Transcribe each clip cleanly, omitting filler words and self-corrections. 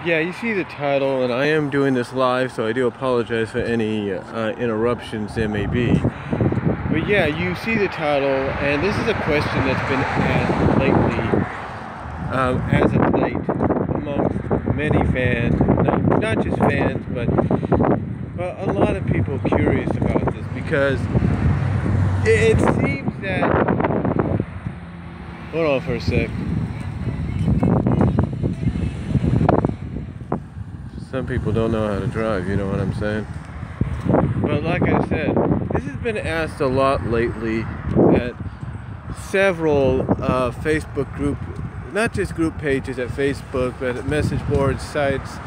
Yeah, you see the title, and I am doing this live, so I do apologize for any interruptions there may be. But yeah, you see the title, and this is a question that's been asked lately, as of late, amongst many fans, not just fans, but a lot of people curious about this, because it seems that... Hold on for a sec. Some people don't know how to drive, you know what I'm saying? But like I said, this has been asked a lot lately at several Facebook group, not just group pages at Facebook, but at message boards, sites,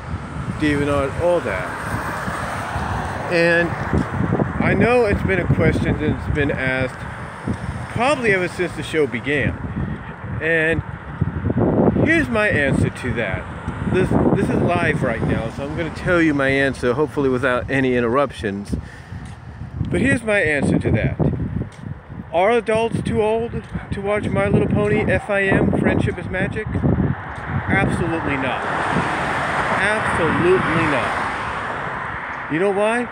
DeviantArt, all that. And I know it's been a question that's been asked probably ever since the show began. And here's my answer to that. This is live right now, so I'm going to tell you my answer, hopefully without any interruptions. But here's my answer to that. Are adults too old to watch My Little Pony FIM, Friendship is Magic? Absolutely not. Absolutely not. You know why?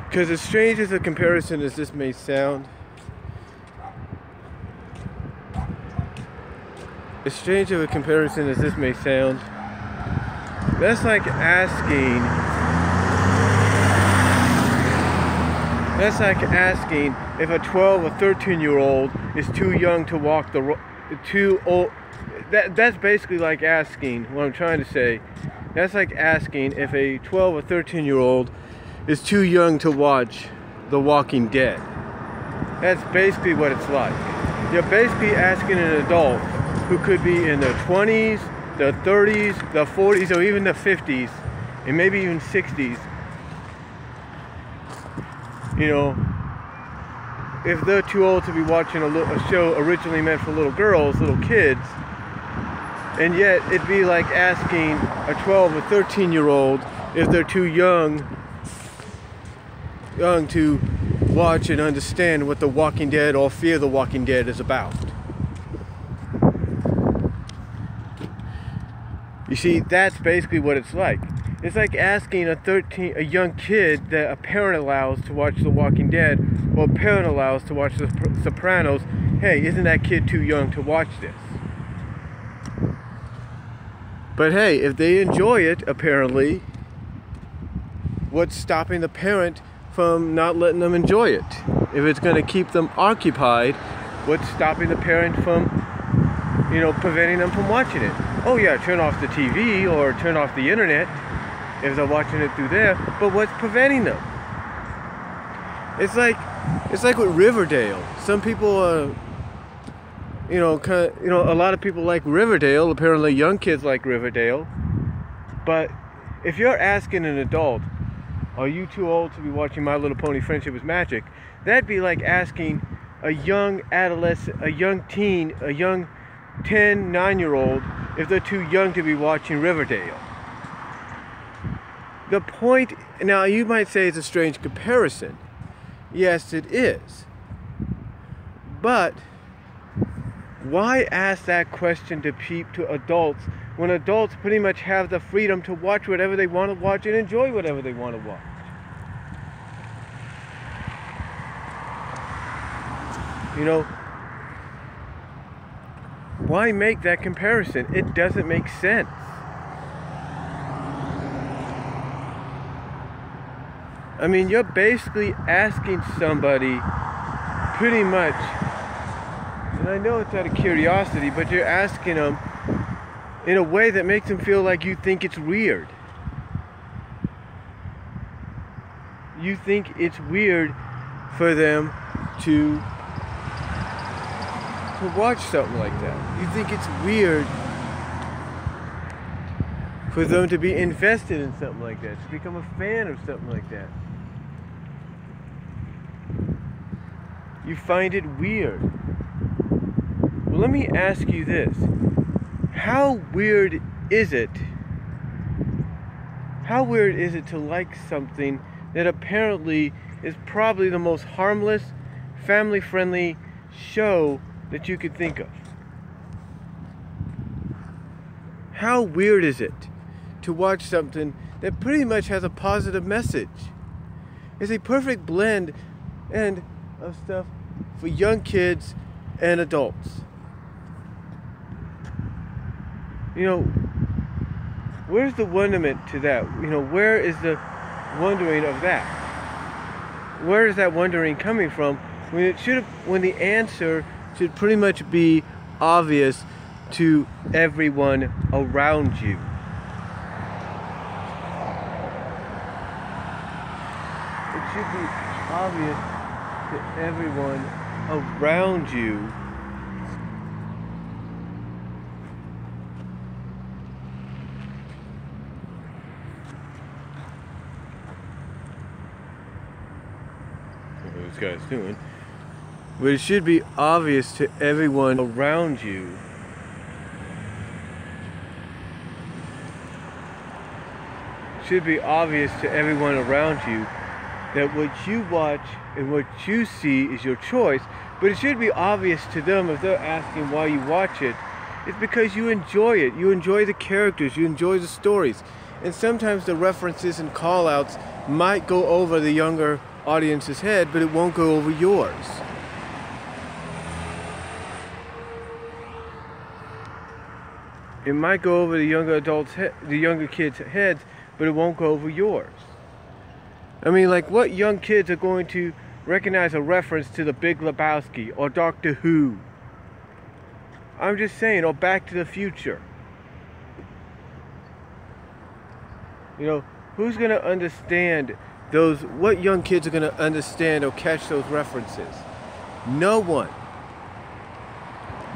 Because as strange as a comparison as this may sound, as strange of a comparison as this may sound, that's like asking if a 12 or 13-year-old is too young to walk the road, too old. That's basically like asking, what I'm trying to say, that's like asking if a 12 or 13-year-old is too young to watch The Walking Dead. That's basically what it's like. You're basically asking an adult who could be in their 20s, their 30s, their 40s, or even their 50s, and maybe even 60s, you know, if they're too old to be watching a show originally meant for little girls, little kids, and yet it'd be like asking a 12 or 13-year-old if they're too young to watch and understand what The Walking Dead or Fear the Walking Dead is about. You see, that's basically what it's like. It's like asking a young kid that a parent allows to watch The Walking Dead, or a parent allows to watch The Sopranos, hey, isn't that kid too young to watch this? But hey, if they enjoy it, apparently, what's stopping the parent from not letting them enjoy it? If it's going to keep them occupied, what's stopping the parent from, you know, preventing them from watching it? Oh yeah, turn off the TV or turn off the internet if they're watching it through there, but what's preventing them? It's like with Riverdale. Some people, a lot of people like Riverdale. Apparently young kids like Riverdale. But if you're asking an adult, are you too old to be watching My Little Pony Friendship is Magic? That'd be like asking a young adolescent, a young teen, a young 10, 9-year-old if they're too young to be watching Riverdale. The point, now you might say it's a strange comparison. Yes, it is. But why ask that question to adults when adults pretty much have the freedom to watch whatever they want to watch and enjoy whatever they want to watch? You know, why make that comparison? It doesn't make sense. I mean, you're basically asking somebody pretty much, and I know it's out of curiosity, but you're asking them in a way that makes them feel like you think it's weird. You think it's weird for them to watch something like that. You think it's weird for them to be invested in something like that, to become a fan of something like that. You find it weird. Well, let me ask you this. How weird is it? How weird is it to like something that apparently is probably the most harmless, family-friendly show that you could think of? How weird is it to watch something that pretty much has a positive message? It's a perfect blend of stuff for young kids and adults. You know, where's the wonderment to that? You know, where is the wondering of that? Where is that wondering coming from when the answer should pretty much be obvious to everyone around you? It should be obvious to everyone around you what this guy's doing, but it should be obvious to everyone around you that what you watch and what you see is your choice, but it should be obvious to them if they're asking why you watch it. It's because you enjoy it. You enjoy the characters. You enjoy the stories. And sometimes the references and call-outs might go over the younger audience's head, but it won't go over yours. It might go over the younger kids' heads, but it won't go over yours. I mean, like, what young kids are going to recognize a reference to The Big Lebowski or Doctor Who? I'm just saying, or Back to the Future. You know, who's going to understand those? What young kids are going to understand or catch those references? No one.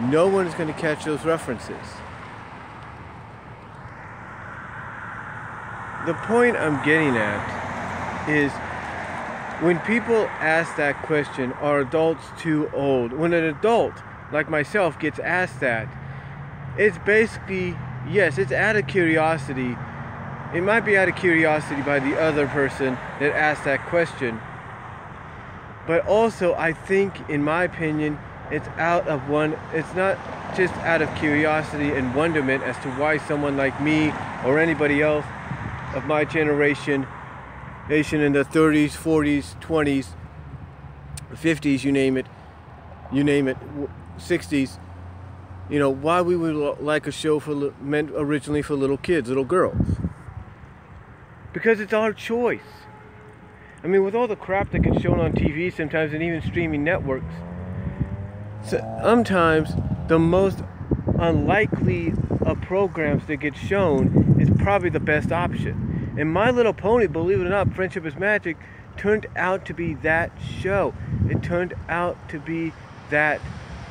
No one is going to catch those references. The point I'm getting at is when people ask that question, are adults too old? When an adult like myself gets asked that, it's basically, yes, it's out of curiosity. It might be out of curiosity by the other person that asked that question, but also I think, in my opinion, it's not just out of curiosity and wonderment as to why someone like me or anybody else of my generation in the 30s, 40s, 20s, 50s, you name it, 60s, you know, why we would like a show meant originally for little kids, little girls. Because it's our choice. I mean, with all the crap that gets shown on TV sometimes, and even streaming networks, sometimes the most unlikely of programs that get shown is probably the best option. And My Little Pony, believe it or not, Friendship is Magic, turned out to be that show. It turned out to be that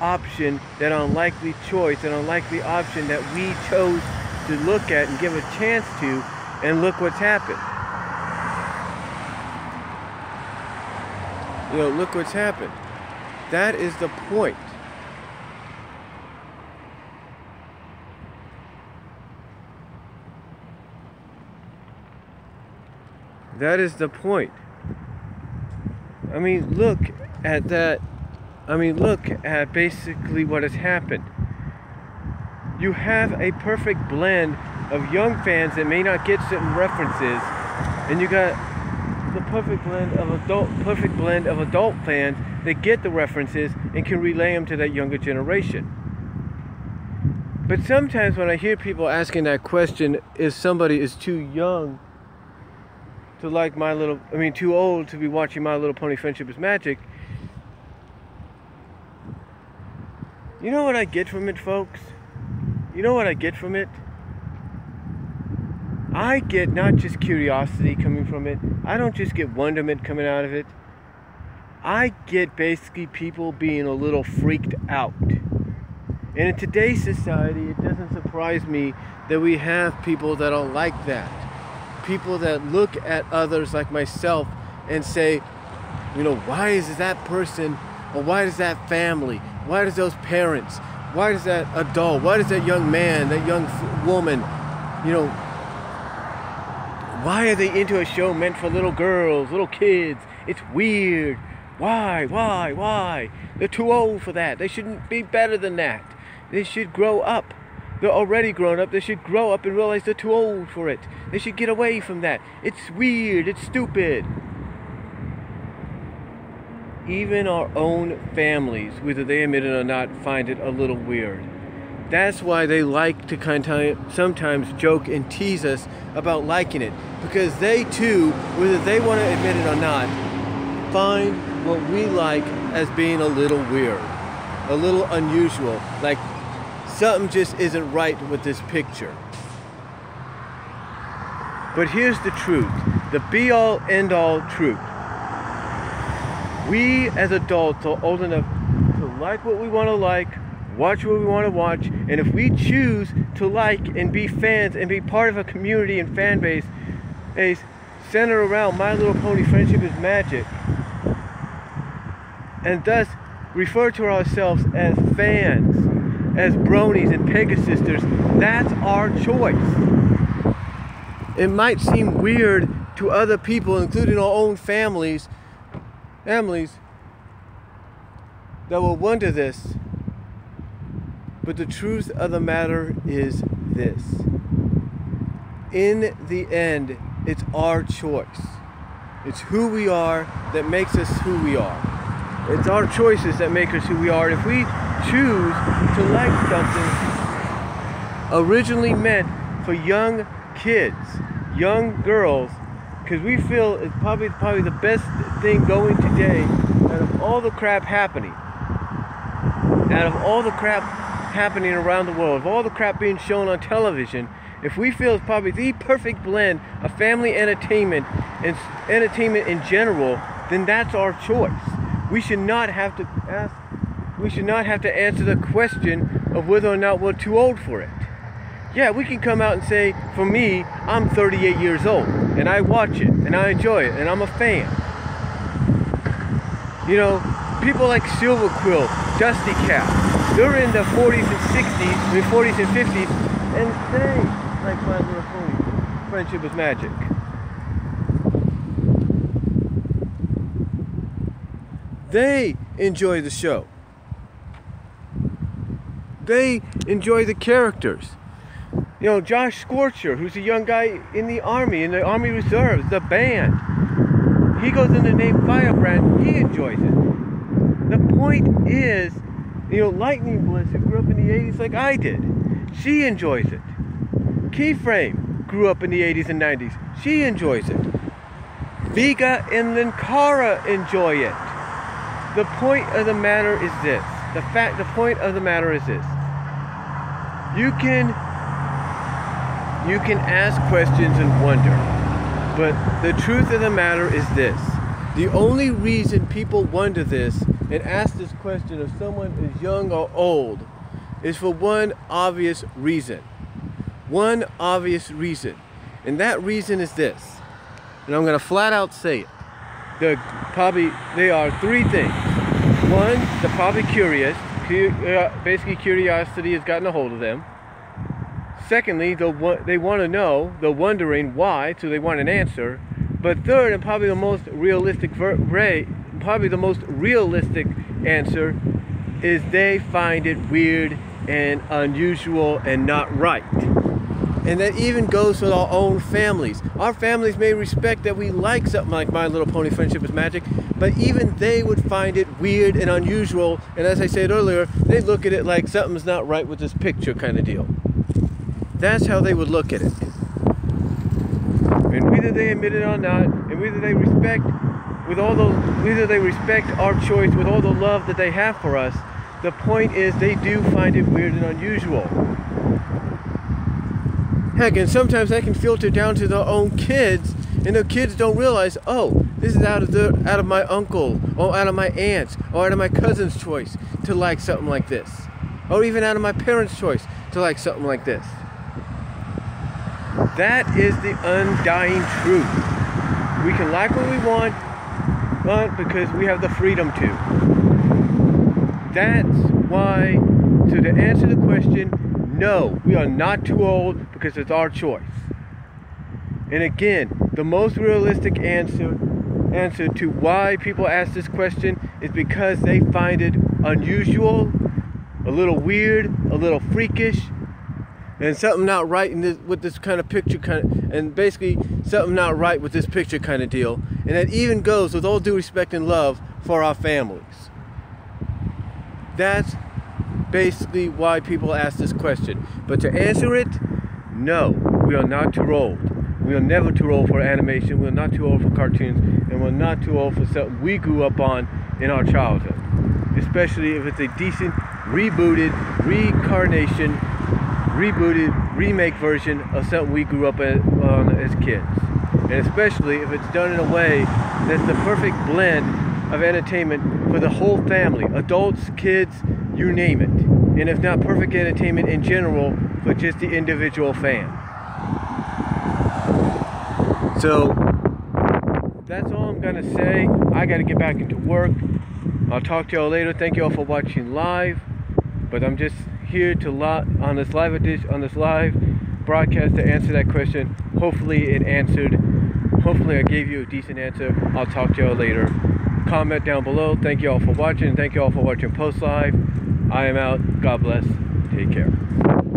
option, that unlikely choice, that unlikely option that we chose to look at and give a chance to, and look what's happened. You know, look what's happened. That is the point. That is the point. I mean, look at that. I mean, look at basically what has happened. You have a perfect blend of young fans that may not get certain references, and you got the perfect blend of adult fans that get the references and can relay them to that younger generation. But sometimes when I hear people asking that question, if somebody is too young to like too old to be watching My Little Pony Friendship is Magic, you know what I get from it, folks? You know what I get from it? I get not just curiosity coming from it. I don't just get wonderment coming out of it. I get basically people being a little freaked out. And in today's society, it doesn't surprise me that we have people that are like that. People that look at others like myself and say, you know, why is that person, or why does that family, why does those parents, why does that adult, why does that young man, that young woman, you know, why are they into a show meant for little girls, little kids? It's weird. Why? They're too old for that. They shouldn't be better than that. They should grow up. They're already grown up. They should grow up and realize they're too old for it. They should get away from that. It's weird. It's stupid. Even our own families, whether they admit it or not, find it a little weird. That's why they like to kind of sometimes joke and tease us about liking it. Because they too, whether they want to admit it or not, find what we like as being a little weird. A little unusual. Like something just isn't right with this picture. But here's the truth. The be-all, end-all truth. We as adults are old enough to like what we want to like, watch what we want to watch, and if we choose to like and be fans and be part of a community and fan base centered around My Little Pony Friendship is Magic, and thus refer to ourselves as fans, as bronies and Pegasisters, that's our choice. It might seem weird to other people, including our own families that will wonder this, but the truth of the matter is this. In the end, it's our choice. It's who we are that makes us who we are. It's our choices that make us who we are. If we choose to like something originally meant for young kids, young girls, because we feel it's probably the best thing going today out of all the crap happening. Out of all the crap happening around the world, of all the crap being shown on television, if we feel it's probably the perfect blend of family entertainment and entertainment in general, then that's our choice. We should not have to answer the question of whether or not we're too old for it. Yeah, we can come out and say, for me, I'm 38 years old, and I watch it, and I enjoy it, and I'm a fan. You know, people like Silver Quill, Dusty Cat, they're in the 40s and 60s, 40s and 50s, and they like My Little Pony Friendship is Magic. They enjoy the show. They enjoy the characters. You know, Josh Scorcher, who's a young guy in the Army Reserves, the band. He goes in the name Firebrand, he enjoys it. The point is, you know, Lightning Bliss, who grew up in the 80s like I did, she enjoys it. Keyframe grew up in the 80s and 90s, she enjoys it. Vega and Linkara enjoy it. The point of the matter is this. The point of the matter is this. You can ask questions and wonder, but the truth of the matter is this. The only reason people wonder this and ask this question of someone as young or old is for one obvious reason. One obvious reason. And that reason is this. And I'm going to flat out say it. They are three things. One, they're probably curious. Basically, curiosity has gotten a hold of them. Secondly, they want to know. They're wondering why, so they want an answer. But third, and probably the most realistic answer is they find it weird and unusual and not right. And that even goes with our own families. Our families may respect that we like something like My Little Pony Friendship is Magic, but even they would find it weird and unusual, and as I said earlier, they look at it like something's not right with this picture kind of deal. That's how they would look at it. And whether they admit it or not, and whether they respect our choice with all the love that they have for us, the point is they do find it weird and unusual. Heck, and sometimes that can filter down to their own kids, and their kids don't realize, oh, this is out of my uncle, or out of my aunt's, or out of my cousin's choice to like something like this. Or even out of my parents' choice to like something like this. That is the undying truth. We can like what we want because we have the freedom to. That's why, to answer the question, no, we are not too old because it's our choice. And again, the most realistic answer to why people ask this question is because they find it unusual, a little weird, a little freakish, and something not right in this, with this kind of picture and basically something not right with this picture kind of deal. And that even goes with all due respect and love for our families. That's basically why people ask this question. But to answer it, no, we are not too old. We are never too old for animation. We're not too old for cartoons, and we're not too old for something we grew up on in our childhood. Especially if it's a decent, rebooted, reincarnation, rebooted, remake version of something we grew up on as kids. And especially if it's done in a way that's the perfect blend of entertainment for the whole family, adults, kids, you name it. And if not perfect entertainment in general, for just the individual fan. So that's all I'm gonna say. I gotta get back into work. I'll talk to y'all later. Thank y'all for watching live. But I'm just here to on this live broadcast to answer that question. Hopefully it answered. Hopefully I gave you a decent answer. I'll talk to y'all later. Comment down below. Thank y'all for watching. Thank y'all for watching Post Live. I am out. God bless. Take care.